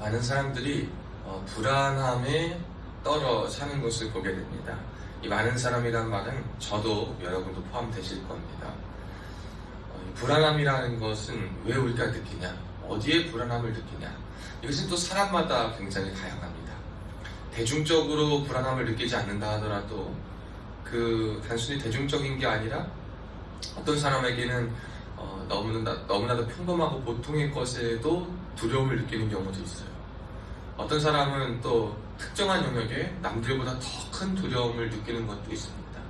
많은 사람들이 불안함에 떨어 사는 것을 보게 됩니다. 이 많은 사람이란 말은 저도 여러분도 포함되실 겁니다. 이 불안함이라는 것은 왜 우리가 느끼냐? 어디에 불안함을 느끼냐? 이것은 또 사람마다 굉장히 다양합니다. 대중적으로 불안함을 느끼지 않는다 하더라도 단순히 대중적인 게 아니라 어떤 사람에게는 너무나도 평범하고 보통의 것에도 두려움을 느끼는 경우도 있어요. 어떤 사람은 또 특정한 영역에 남들보다 더 큰 두려움을 느끼는 것도 있습니다.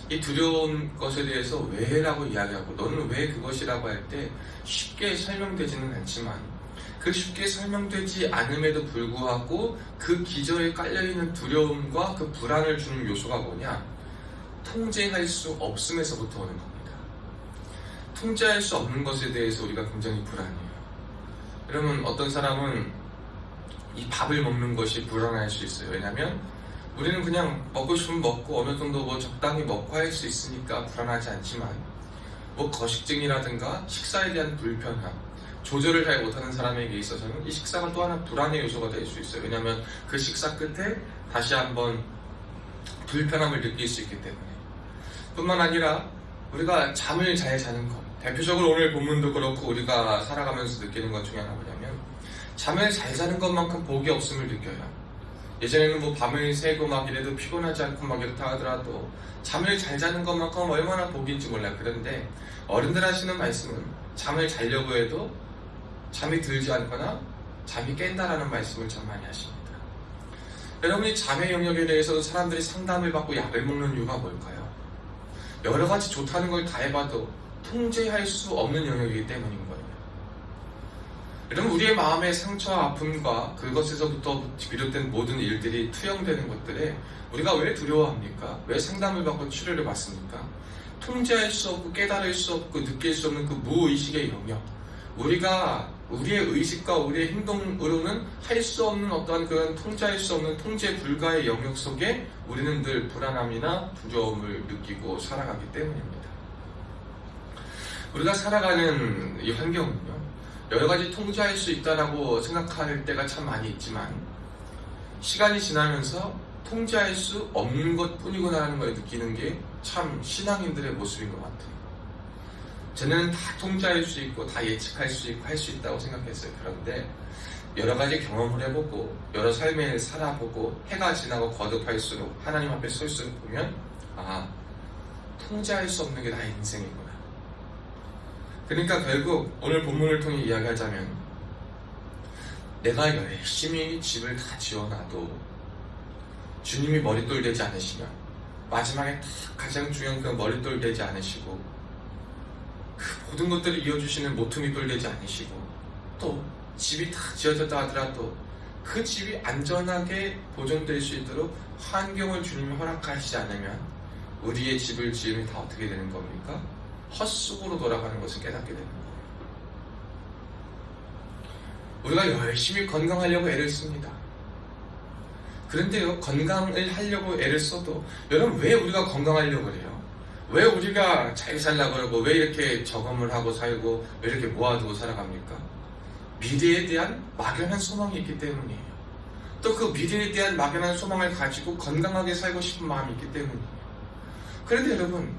이 두려운 것에 대해서 왜라고 이야기하고 너는 왜 그것이라고 할 때 쉽게 설명되지는 않지만 그 쉽게 설명되지 않음에도 불구하고 그 기저에 깔려있는 두려움과 그 불안을 주는 요소가 뭐냐? 통제할 수 없음에서부터 오는 겁니다. 통제할 수 없는 것에 대해서 우리가 굉장히 불안해요. 여러분, 어떤 사람은 이 밥을 먹는 것이 불안할 수 있어요. 왜냐하면 우리는 그냥 먹고 싶으면 먹고 어느 정도 적당히 먹고 할 수 있으니까 불안하지 않지만 거식증이라든가 식사에 대한 불편함, 조절을 잘 못하는 사람에게 있어서는 이 식사가 또 하나 불안의 요소가 될 수 있어요. 왜냐하면 그 식사 끝에 다시 한번 불편함을 느낄 수 있기 때문에. 뿐만 아니라 우리가 잠을 잘 자는 것, 대표적으로 오늘 본문도 그렇고 우리가 살아가면서 느끼는 것 중에 하나 뭐냐면 잠을 잘 자는 것만큼 복이 없음을 느껴요. 예전에는 밤을 새고 막 이래도 피곤하지 않고 막 이렇다 하더라도 잠을 잘 자는 것만큼 얼마나 복인지 몰라요. 그런데 어른들 하시는 말씀은 잠을 자려고 해도 잠이 들지 않거나 잠이 깬다라는 말씀을 참 많이 하십니다. 여러분이 잠의 영역에 대해서 사람들이 상담을 받고 약을 먹는 이유가 뭘까요? 여러 가지 좋다는 걸 다 해봐도 통제할 수 없는 영역이기 때문인 거예요. 여러분, 우리의 마음의 상처와 아픔과 그것에서부터 비롯된 모든 일들이 투영되는 것들에 우리가 왜 두려워합니까? 왜 상담을 받고 치료를 받습니까? 통제할 수 없고 깨달을 수 없고 느낄 수 없는 그 무의식의 영역, 우리가 우리의 의식과 우리의 행동으로는 할 수 없는 어떠한 그런 통제할 수 없는 통제 불가의 영역 속에 우리는 늘 불안함이나 두려움을 느끼고 살아가기 때문입니다. 우리가 살아가는 이 환경은요, 여러 가지 통제할 수 있다라고 생각할 때가 참 많이 있지만 시간이 지나면서 통제할 수 없는 것 뿐이구나라는 걸 느끼는 게 참 신앙인들의 모습인 것 같아요. 저는 다 통제할 수 있고 다 예측할 수 있고 할 수 있다고 생각했어요. 그런데 여러 가지 경험을 해보고 여러 삶을 살아보고 해가 지나고 거듭할수록 하나님 앞에 설수록 보면 통제할 수 없는 게 나의 인생이구나. 그러니까 결국 오늘 본문을 통해 이야기하자면 내가 열심히 집을 다 지어놔도 주님이 머릿돌 되지 않으시면 마지막에 가장 중요한 그 머릿돌 되지 않으시고 그 모든 것들을 이어주시는 모퉁이 돌 되지 않으시고 또 집이 다 지어졌다 하더라도 그 집이 안전하게 보존될 수 있도록 환경을 주님이 허락하시지 않으면 우리의 집을 지으면 다 어떻게 되는 겁니까? 헛수고로 돌아가는 것을 깨닫게 되는 거예요. 우리가 열심히 건강하려고 애를 씁니다. 그런데요, 건강을 하려고 애를 써도 여러분, 왜 우리가 건강하려고 그래요? 왜 우리가 잘 살려고 그러고 왜 이렇게 저금을 하고 살고 왜 이렇게 모아두고 살아갑니까? 미래에 대한 막연한 소망이 있기 때문이에요. 또 그 미래에 대한 막연한 소망을 가지고 건강하게 살고 싶은 마음이 있기 때문이에요. 그런데 여러분,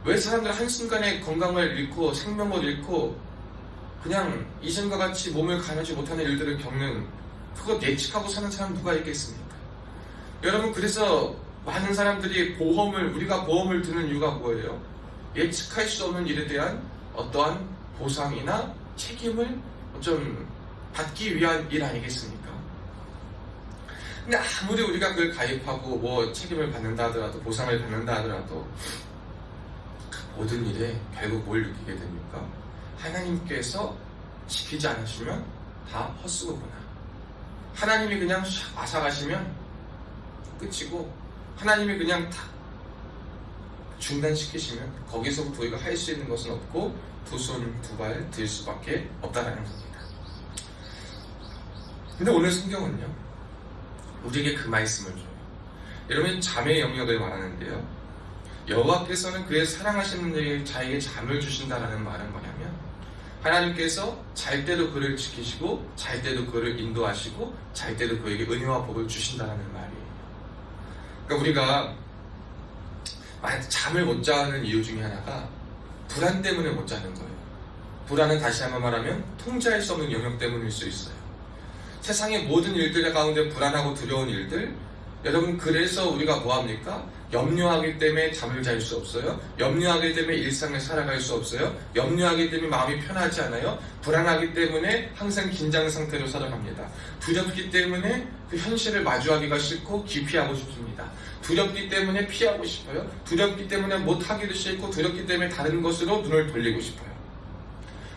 왜 사람들 한순간에 건강을 잃고 생명을 잃고 그냥 이전과 같이 몸을 가누지 못하는 일들을 겪는, 그거 예측하고 사는 사람 누가 있겠습니까? 여러분, 그래서 많은 사람들이 우리가 보험을 드는 이유가 뭐예요? 예측할 수 없는 일에 대한 어떠한 보상이나 책임을 좀 받기 위한 일 아니겠습니까? 근데 아무리 우리가 그걸 가입하고 책임을 받는다 하더라도 보상을 받는다 하더라도 모든 일에 결국 뭘 느끼게 됩니까? 하나님께서 지키지 않으시면 다 헛수고구나. 하나님이 그냥 샥 앗아가시면 끝이고 하나님이 그냥 다 중단시키시면 거기서부터 우리가 할 수 있는 것은 없고 두 손 두 발 들 수밖에 없다라는 겁니다. 근데 오늘 성경은요, 우리에게 그 말씀을 줘요. 여러분, 잠의 영역을 말하는데요, 여호와께서는 그의 사랑하시는 자에게 잠을 주신다라는 말은 뭐냐면 하나님께서 잘 때도 그를 지키시고 잘 때도 그를 인도하시고 잘 때도 그에게 은혜와 복을 주신다는 말이에요. 그러니까 우리가 잠을 못 자는 이유 중에 하나가 불안 때문에 못 자는 거예요. 불안은 다시 한번 말하면 통제할 수 없는 영역 때문일 수 있어요. 세상의 모든 일들 가운데 불안하고 두려운 일들, 여러분, 그래서 우리가 뭐합니까? 염려하기 때문에 잠을 잘 수 없어요. 염려하기 때문에 일상을 살아갈 수 없어요. 염려하기 때문에 마음이 편하지 않아요. 불안하기 때문에 항상 긴장 상태로 살아갑니다. 두렵기 때문에 그 현실을 마주하기가 싫고 기피하고 싶습니다. 두렵기 때문에 피하고 싶어요. 두렵기 때문에 못하기도 싫고 두렵기 때문에 다른 것으로 눈을 돌리고 싶어요.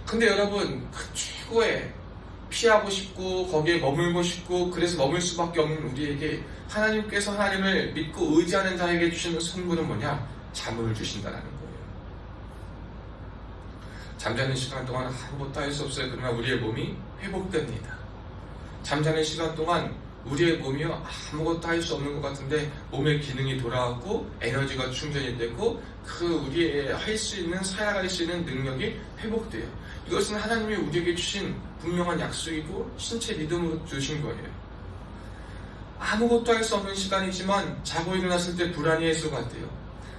근데 여러분, 그 최고의 피하고 싶고 거기에 머물고 싶고 그래서 머물 수밖에 없는 우리에게 하나님께서 하나님을 믿고 의지하는 자에게 주시는 선물은 뭐냐? 잠을 주신다는 거예요. 잠자는 시간 동안 아무것도 할 수 없어요. 그러나 우리의 몸이 회복됩니다. 잠자는 시간 동안 우리의 몸이요, 아무것도 할 수 없는 것 같은데 몸의 기능이 돌아오고 에너지가 충전이 되고 그 우리의 할 수 있는, 살아갈 수 있는 능력이 회복돼요. 이것은 하나님이 우리에게 주신 분명한 약속이고 신체 믿음으로 주신 거예요. 아무것도 할 수 없는 시간이지만 자고 일어났을 때 불안이 해소가 돼요.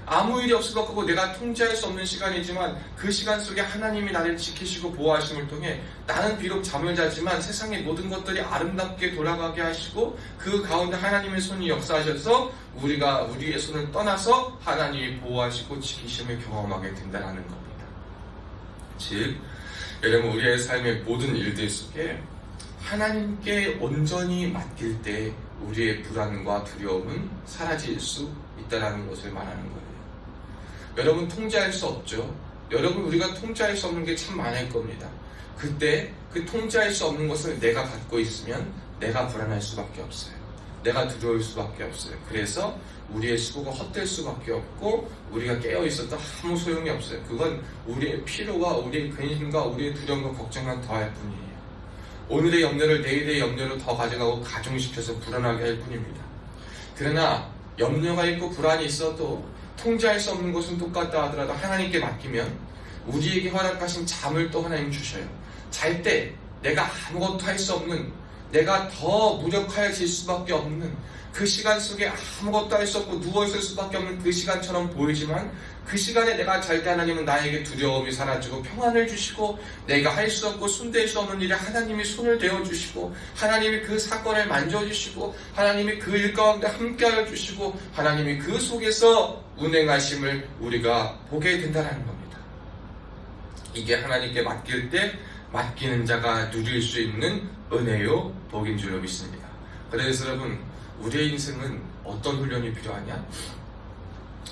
아무 일이 없을 것 같고 내가 통제할 수 없는 시간이지만 그 시간 속에 하나님이 나를 지키시고 보호하심을 통해 나는 비록 잠을 자지만 세상의 모든 것들이 아름답게 돌아가게 하시고 그 가운데 하나님의 손이 역사하셔서 우리가 우리의 손을 떠나서 하나님이 보호하시고 지키심을 경험하게 된다는 겁니다. 즉, 여러분, 우리의 삶의 모든 일들 속에 하나님께 온전히 맡길 때 우리의 불안과 두려움은 사라질 수 있다는 것을 말하는 거예요. 여러분, 통제할 수 없죠. 여러분, 우리가 통제할 수 없는 게 참 많을 겁니다. 그때 그 통제할 수 없는 것을 내가 갖고 있으면 내가 불안할 수밖에 없어요. 내가 두려울 수밖에 없어요. 그래서 우리의 수고가 헛될 수밖에 없고 우리가 깨어있어도 아무 소용이 없어요. 그건 우리의 피로와 우리의 근심과 우리의 두려움과 걱정만 더할 뿐이에요. 오늘의 염려를 내일의 염려로 더 가져가고 가중시켜서 불안하게 할 뿐입니다. 그러나 염려가 있고 불안이 있어도 통제할 수 없는 것은 똑같다 하더라도 하나님께 맡기면 우리에게 허락하신 잠을 또 하나님 주셔요. 잘 때 내가 아무것도 할 수 없는, 내가 더 무력해질 수밖에 없는 그 시간 속에 아무것도 할 수 없고 누워있을 수밖에 없는 그 시간처럼 보이지만 그 시간에 내가 잘 때 하나님은 나에게 두려움이 사라지고 평안을 주시고 내가 할 수 없고 손댈 수 없는 일에 하나님이 손을 대어주시고 하나님이 그 사건을 만져주시고 하나님이 그 일 가운데 함께하여 주시고 하나님이 그 속에서 운행하심을 우리가 보게 된다는 겁니다. 이게 하나님께 맡길 때 맡기는 자가 누릴 수 있는 은혜요 복인 줄로 믿습니다. 그래서 여러분, 우리의 인생은 어떤 훈련이 필요하냐?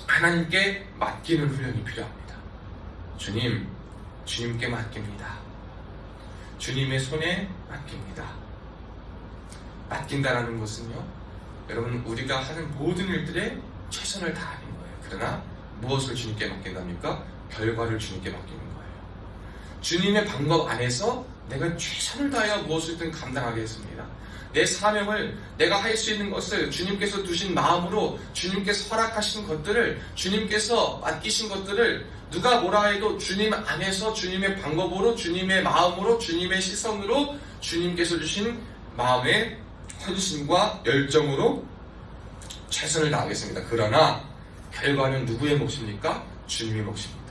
하나님께 맡기는 훈련이 필요합니다. 주님께 맡깁니다. 주님의 손에 맡깁니다. 맡긴다라는 것은요, 여러분, 우리가 하는 모든 일들에 최선을 다하는 거예요. 그러나 무엇을 주님께 맡긴답니까? 결과를 주님께 맡기는 거예요. 주님의 방법 안에서 내가 최선을 다하여 무엇이든 감당하겠습니다. 내 사명을, 내가 할 수 있는 것을 주님께서 두신 마음으로, 주님께서 허락하신 것들을, 주님께서 맡기신 것들을 누가 뭐라 해도 주님 안에서 주님의 방법으로, 주님의 마음으로, 주님의 시선으로, 주님께서 주신 마음의 헌신과 열정으로 최선을 다하겠습니다. 그러나 결과는 누구의 몫입니까? 주님의 몫입니다.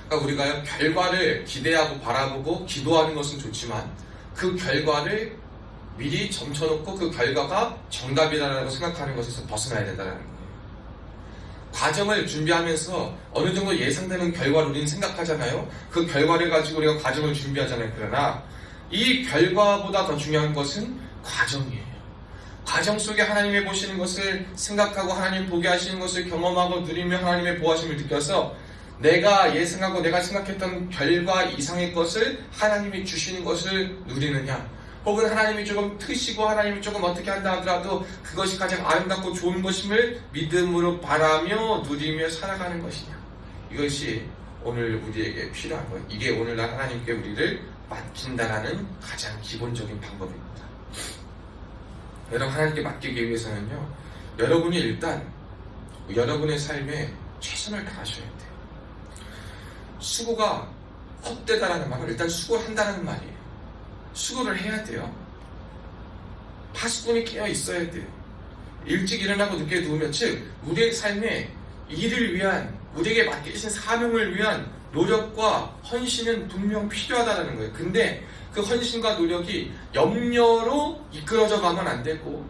그러니까 우리가 결과를 기대하고 바라보고 기도하는 것은 좋지만 그 결과를 미리 점쳐놓고 그 결과가 정답이라고 생각하는 것에서 벗어나야 된다는 거예요. 과정을 준비하면서 어느 정도 예상되는 결과를 우리는 생각하잖아요. 그 결과를 가지고 우리가 과정을 준비하잖아요. 그러나 이 결과보다 더 중요한 것은 과정이에요. 과정 속에 하나님의 보시는 것을 생각하고 하나님 보게 하시는 것을 경험하고 누리며 하나님의 보호하심을 느껴서 내가 예상하고 내가 생각했던 결과 이상의 것을 하나님이 주시는 것을 누리느냐, 혹은 하나님이 조금 트시고 하나님이 조금 어떻게 한다 하더라도 그것이 가장 아름답고 좋은 것임을 믿음으로 바라며 누리며 살아가는 것이냐, 이것이 오늘 우리에게 필요한 거예요. 이게 오늘날 하나님께 우리를 맡긴다라는 가장 기본적인 방법입니다. 여러분, 하나님께 맡기기 위해서는요, 여러분이 일단 여러분의 삶에 최선을 다하셔야 돼요. 수고가 헛되다라는 말은 일단 수고를 한다는 말이에요. 수고를 해야 돼요. 파수꾼이 깨어 있어야 돼요. 일찍 일어나고 늦게 누우면, 즉 우리의 삶에 일을 위한, 우리에게 맡기신 사명을 위한 노력과 헌신은 분명 필요하다는 거예요. 근데 그 헌신과 노력이 염려로 이끌어져 가면 안 되고,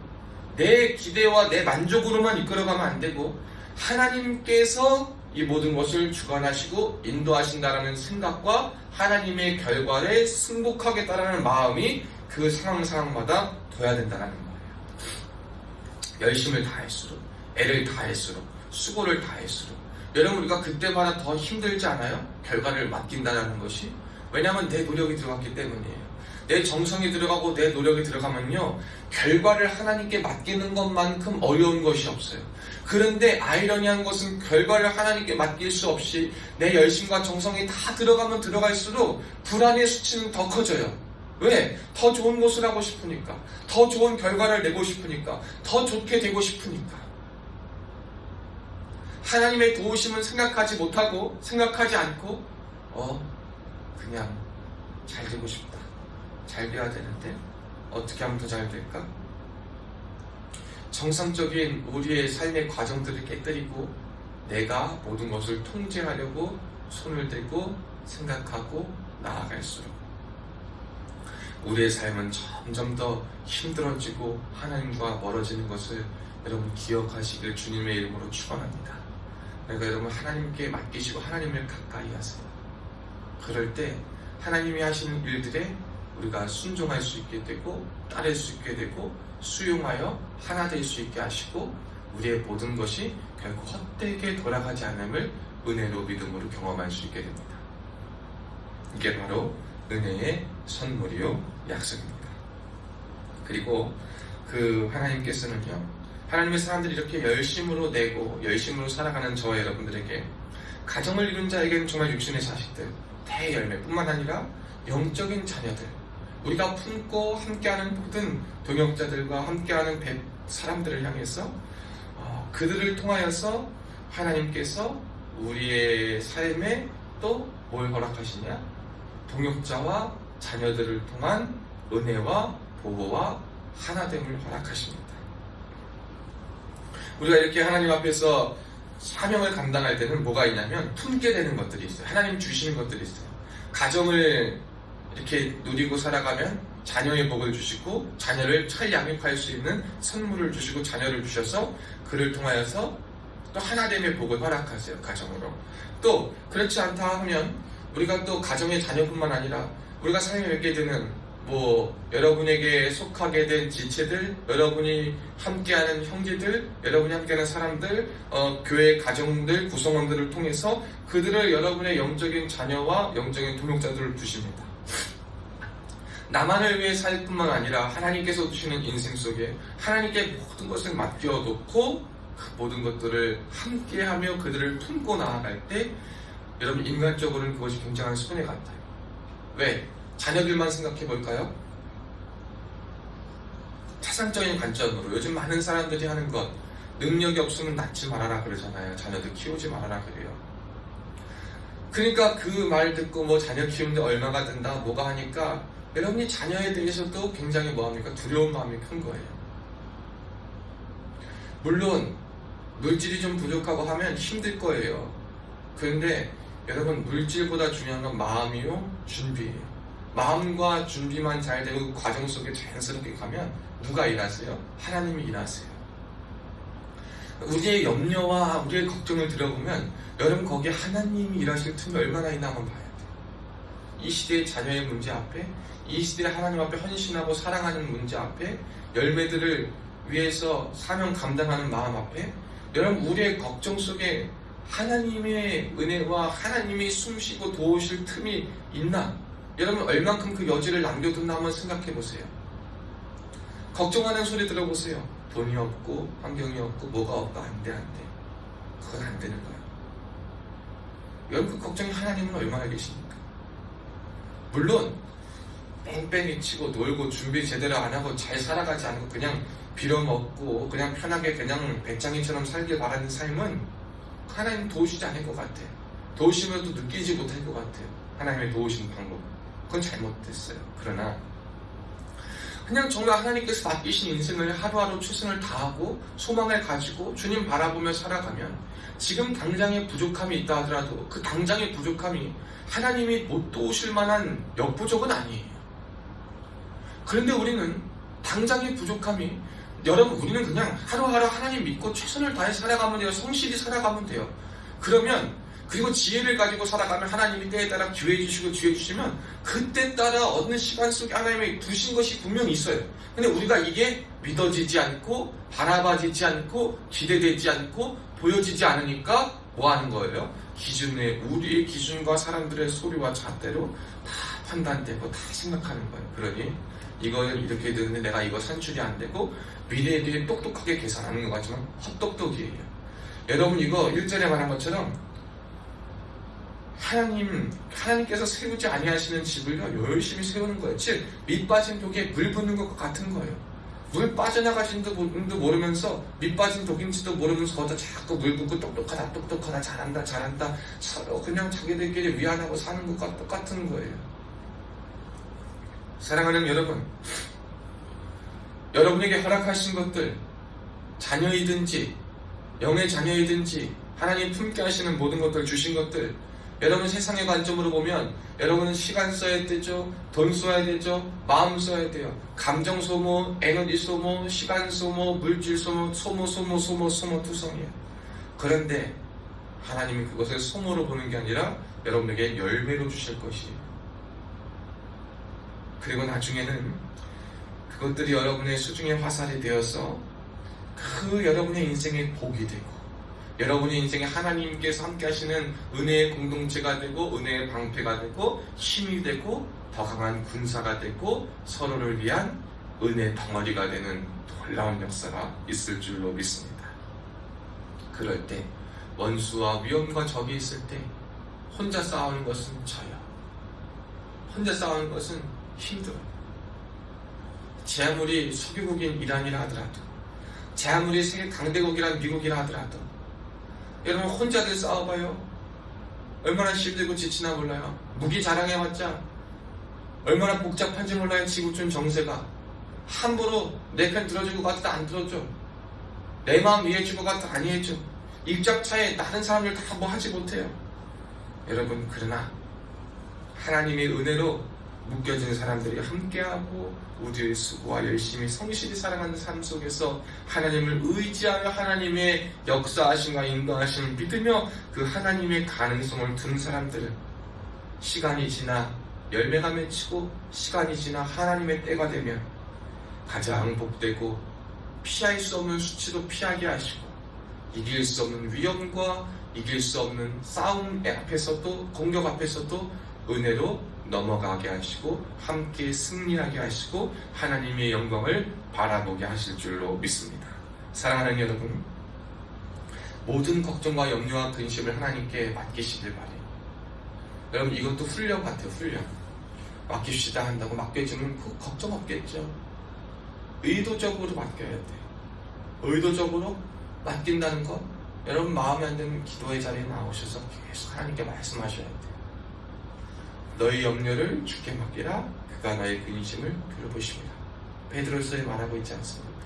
내 기대와 내 만족으로만 이끌어가면 안 되고, 하나님께서 이 모든 것을 주관하시고 인도하신다라는 생각과 하나님의 결과에 승복하겠다라는 마음이 그 상황마다 둬야 된다는 거예요. 열심을 다할수록, 애를 다할수록, 수고를 다할수록, 여러분 우리가 그때마다 더 힘들지 않아요? 결과를 맡긴다는 것이. 왜냐하면 내 노력이 들어갔기 때문이에요. 내 정성이 들어가고 내 노력이 들어가면요, 결과를 하나님께 맡기는 것만큼 어려운 것이 없어요. 그런데 아이러니한 것은 결과를 하나님께 맡길 수 없이 내 열심과 정성이 다 들어가면 들어갈수록 불안의 수치는 더 커져요. 왜? 더 좋은 것을 하고 싶으니까, 더 좋은 결과를 내고 싶으니까, 더 좋게 되고 싶으니까. 하나님의 도우심은 생각하지 못하고, 생각하지 않고, 그냥 잘 되고 싶다, 잘 돼야 되는데 어떻게 하면 더 잘 될까? 정상적인 우리의 삶의 과정들을 깨뜨리고 내가 모든 것을 통제하려고 손을 대고 생각하고 나아갈수록 우리의 삶은 점점 더 힘들어지고 하나님과 멀어지는 것을 여러분 기억하시길 주님의 이름으로 축원합니다. 그러니까 여러분 하나님께 맡기시고 하나님을 가까이 하세요. 그럴 때 하나님이 하시는 일들에 우리가 순종할 수 있게 되고 따를 수 있게 되고 수용하여 하나 될 수 있게 하시고 우리의 모든 것이 결코 헛되게 돌아가지 않음을 은혜로 믿음으로 경험할 수 있게 됩니다. 이게 바로 은혜의 선물이요 약속입니다. 그리고 그 하나님께서는요, 하나님의 사람들이 이렇게 열심으로 내고 열심으로 살아가는 저와 여러분들에게 가정을 이룬 자에게는 정말 육신의 자식들 대열매뿐만 아니라 영적인 자녀들, 우리가 품고 함께하는 모든 동역자들과 함께하는 사람들을 향해서 그들을 통하여서 하나님께서 우리의 삶에 또 뭘 허락하시냐? 동역자와 자녀들을 통한 은혜와 보호와 하나됨을 허락하십니다. 우리가 이렇게 하나님 앞에서 사명을 감당할 때는 뭐가 있냐면 품게 되는 것들이 있어요. 하나님 주시는 것들이 있어요. 가정을 이렇게 누리고 살아가면 자녀의 복을 주시고 자녀를 잘 양육할 수 있는 선물을 주시고 자녀를 주셔서 그를 통하여서 또 하나됨의 복을 허락하세요. 가정으로. 또 그렇지 않다 하면 우리가 또 가정의 자녀뿐만 아니라 우리가 삶에 맺게 되는 여러분에게 속하게 된 지체들, 여러분이 함께하는 형제들, 여러분이 함께하는 사람들, 교회 가정들, 구성원들을 통해서 그들을 여러분의 영적인 자녀와 영적인 동역자들을 두십니다. 나만을 위해 살 뿐만 아니라 하나님께서 주시는 인생 속에 하나님께 모든 것을 맡겨놓고 그 모든 것들을 함께하며 그들을 품고 나아갈 때 여러분 인간적으로는 그것이 굉장한 손해 같아요. 왜? 자녀들만 생각해 볼까요? 타산적인 관점으로 요즘 많은 사람들이 하는 것, 능력이 없으면 낳지 말아라 그러잖아요. 자녀들 키우지 말아라 그래요. 그러니까 그 말 듣고 자녀 키우는데 얼마가 든다 뭐가 하니까 여러분이 자녀에 대해서도 굉장히 두려운 마음이 큰 거예요. 물론 물질이 좀 부족하고 하면 힘들 거예요. 그런데 여러분 물질보다 중요한 건 마음이요 준비예요. 마음과 준비만 잘 되고 그 과정 속에 자연스럽게 가면 누가 일하세요? 하나님이 일하세요. 우리의 염려와 우리의 걱정을 들어보면 여러분 거기에 하나님이 일하실 틈이 얼마나 있나 한번 봐야 돼요. 이 시대의 자녀의 문제 앞에, 이 시대의 하나님 앞에 헌신하고 사랑하는 문제 앞에, 열매들을 위해서 사명 감당하는 마음 앞에 여러분 우리의 걱정 속에 하나님의 은혜와 하나님이 숨쉬고 도우실 틈이 있나? 여러분 얼만큼 그 여지를 남겨둔나 한번 생각해 보세요. 걱정하는 소리 들어보세요. 돈이 없고 환경이 없고 뭐가 없고 안 돼. 그건 안 되는 거예요. 여러분 그 걱정이 하나님은 얼마나 계십니까? 물론 뺑뺑이 치고 놀고 준비 제대로 안 하고 잘 살아가지 않고 그냥 빌어먹고 그냥 편하게 그냥 배짱이처럼 살길 바라는 삶은 하나님 도우시지 않을 것 같아요. 도우시면도 느끼지 못할 것 같아요. 하나님의 도우시는 방법, 그건 잘못됐어요. 그러나 그냥 정말 하나님께서 맡기신 인생을 하루하루 최선을 다하고 소망을 가지고 주님 바라보며 살아가면 지금 당장의 부족함이 있다 하더라도 그 당장의 부족함이 하나님이 못 도우실 만한 역부족은 아니에요. 그런데 우리는 당장의 부족함이, 여러분, 우리는 그냥 하루하루 하나님 믿고 최선을 다해 살아가면 돼요. 성실히 살아가면 돼요. 그리고 지혜를 가지고 살아가면 하나님이 때에 따라 기회 주시고 지혜 주시면 그때 따라 어느 시간 속에 하나님이 두신 것이 분명히 있어요. 근데 우리가 이게 믿어지지 않고 바라봐지지 않고 기대되지 않고 보여지지 않으니까 뭐 하는 거예요? 우리의 기준과 사람들의 소리와 잣대로 다 판단되고 다 생각하는 거예요. 그러니 이거는 이렇게 되는데 내가 이거 산출이 안 되고 미래에 대해 똑똑하게 계산하는 것 같지만 헛똑똑이에요. 여러분, 이거 1절에 말한 것처럼 하나님께서 세우지 아니하시는 집을요 열심히 세우는 거예요. 즉 밑 빠진 독에 물 붓는 것과 같은 거예요. 물 빠져나가지도 모르면서 밑 빠진 독인지도 모르면서 거기다 자꾸 물 붓고 똑똑하다 잘한다 서로 그냥 자기들끼리 위안하고 사는 것과 똑같은 거예요. 사랑하는 여러분, 여러분에게 허락하신 것들, 자녀이든지 영의 자녀이든지 하나님 품게 하시는 모든 것들, 주신 것들, 여러분 세상의 관점으로 보면 여러분은 시간 써야 되죠, 돈 써야 되죠, 마음 써야 돼요. 감정 소모, 에너지 소모, 시간 소모, 물질 소모, 투성이에요. 그런데 하나님이 그것을 소모로 보는 게 아니라 여러분에게 열매로 주실 것이에요. 그리고 나중에는 그것들이 여러분의 수중의 화살이 되어서 그 여러분의 인생의 복이 되고 여러분의 인생에 하나님께서 함께 하시는 은혜의 공동체가 되고 은혜의 방패가 되고 힘이 되고 더 강한 군사가 되고 서로를 위한 은혜 덩어리가 되는 놀라운 역사가 있을 줄로 믿습니다. 그럴 때 원수와 위험과 적이 있을 때 혼자 싸우는 것은 져요. 혼자 싸우는 것은 힘들어요. 제 아무리 석유국인 이란이라 하더라도, 제 아무리 세계 강대국이란 미국이라 하더라도 여러분 혼자들 싸워봐요. 얼마나 힘들고 지치나 몰라요. 무기 자랑해봤자 얼마나 복잡한지 몰라요. 지구촌 정세가 함부로 내 편 들어줄 것 같아도 안 들어줘. 내 마음 이해해줄 것 같아도 안 이해해줘. 입장차에 다른 사람들 다 뭐 하지 못해요. 여러분, 그러나 하나님의 은혜로 묶여진 사람들이 함께하고 우리의 수고와 열심히 성실히 살아가는 삶 속에서 하나님을 의지하며 하나님의 역사하심과 인도하심을 믿으며 그 하나님의 가능성을 둔 사람들은 시간이 지나 열매가 맺히고 시간이 지나 하나님의 때가 되면 가장 복되고 피할 수 없는 수치도 피하게 하시고 이길 수 없는 위험과 이길 수 없는 싸움 앞에서도 공격 앞에서도 은혜로 넘어가게 하시고 함께 승리하게 하시고 하나님의 영광을 바라보게 하실 줄로 믿습니다. 사랑하는 여러분, 모든 걱정과 염려와 근심을 하나님께 맡기시길 바래요. 여러분, 이것도 훈련 같아요. 훈련. 맡깁시다 한다고 맡겨주면 그 걱정 없겠죠. 의도적으로 맡겨야 돼요. 의도적으로 맡긴다는 것, 여러분 마음에 안 드는 기도의 자리에 나오셔서 계속 하나님께 말씀하셔야 돼요. 너희 염려를 주께 맡기라, 그가 너의 근심을 돌보십니다. 베드로서에 말하고 있지 않습니까?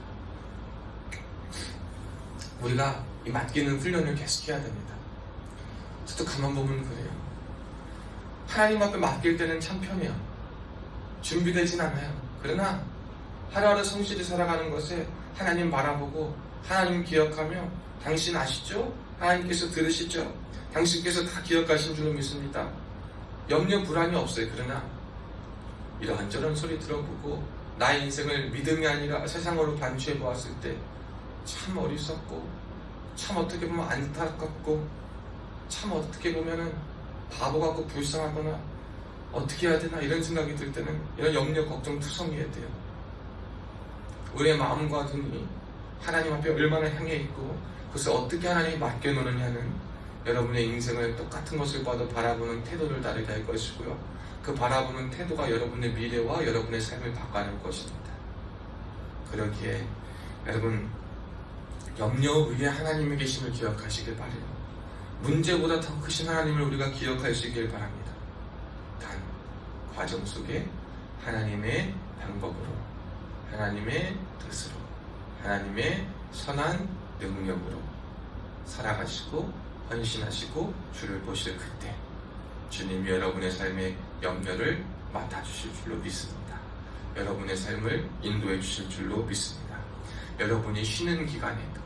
우리가 이 맡기는 훈련을 계속해야 됩니다. 저도 가만 보면 그래요. 하나님 앞에 맡길 때는 참 편해요. 준비되진 않아요. 그러나 하루하루 성실히 살아가는 것에 하나님 바라보고 하나님 기억하며, 당신 아시죠? 하나님께서 들으시죠? 당신께서 다 기억하신 줄로 믿습니다. 염려 불안이 없어요. 그러나 이런저런 소리 들어보고 나의 인생을 믿음이 아니라 세상으로 반추해 보았을 때 참 어리석고 참 어떻게 보면 안타깝고 참 어떻게 보면은 바보 같고 불쌍하거나 어떻게 해야 되나 이런 생각이 들 때는 이런 염려 걱정 투성이해야 돼요. 우리의 마음과 눈이 하나님 앞에 얼마나 향해 있고 그것을 어떻게 하나님이 맡겨놓느냐는 여러분의 인생을 똑같은 것을 봐도 바라보는 태도를 다르게 할 것이고요. 그 바라보는 태도가 여러분의 미래와 여러분의 삶을 바꿔낼 것입니다. 그러기에 여러분, 염려 위에 하나님의 계심을 기억하시길 바라요. 문제보다 더 크신 하나님을 우리가 기억할 수 있길 바랍니다. 과정 속에 하나님의 방법으로, 하나님의 뜻으로, 하나님의 선한 능력으로 살아가시고 헌신하시고 주를 보실 그때 주님이 여러분의 삶의 염려를 맡아주실 줄로 믿습니다. 여러분의 삶을 인도해 주실 줄로 믿습니다. 여러분이 쉬는 기간에도,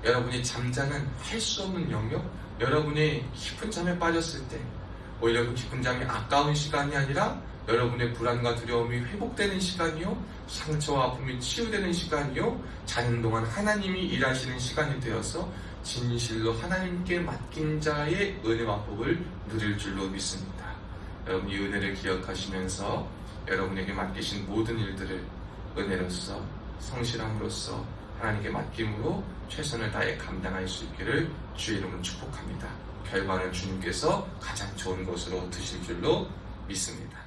여러분이 잠자는 할 수 없는 영역, 여러분이 깊은 잠에 빠졌을 때 오히려 그 깊은 잠이 아까운 시간이 아니라 여러분의 불안과 두려움이 회복되는 시간이요, 상처와 아픔이 치유되는 시간이요, 자는 동안 하나님이 일하시는 시간이 되어서 진실로 하나님께 맡긴 자의 은혜와 복을 누릴 줄로 믿습니다. 여러분 이 은혜를 기억하시면서 여러분에게 맡기신 모든 일들을 은혜로서 성실함으로써 하나님께 맡김으로 최선을 다해 감당할 수 있기를 주의 이름으로 축복합니다. 결과는 주님께서 가장 좋은 것으로 드실 줄로 믿습니다.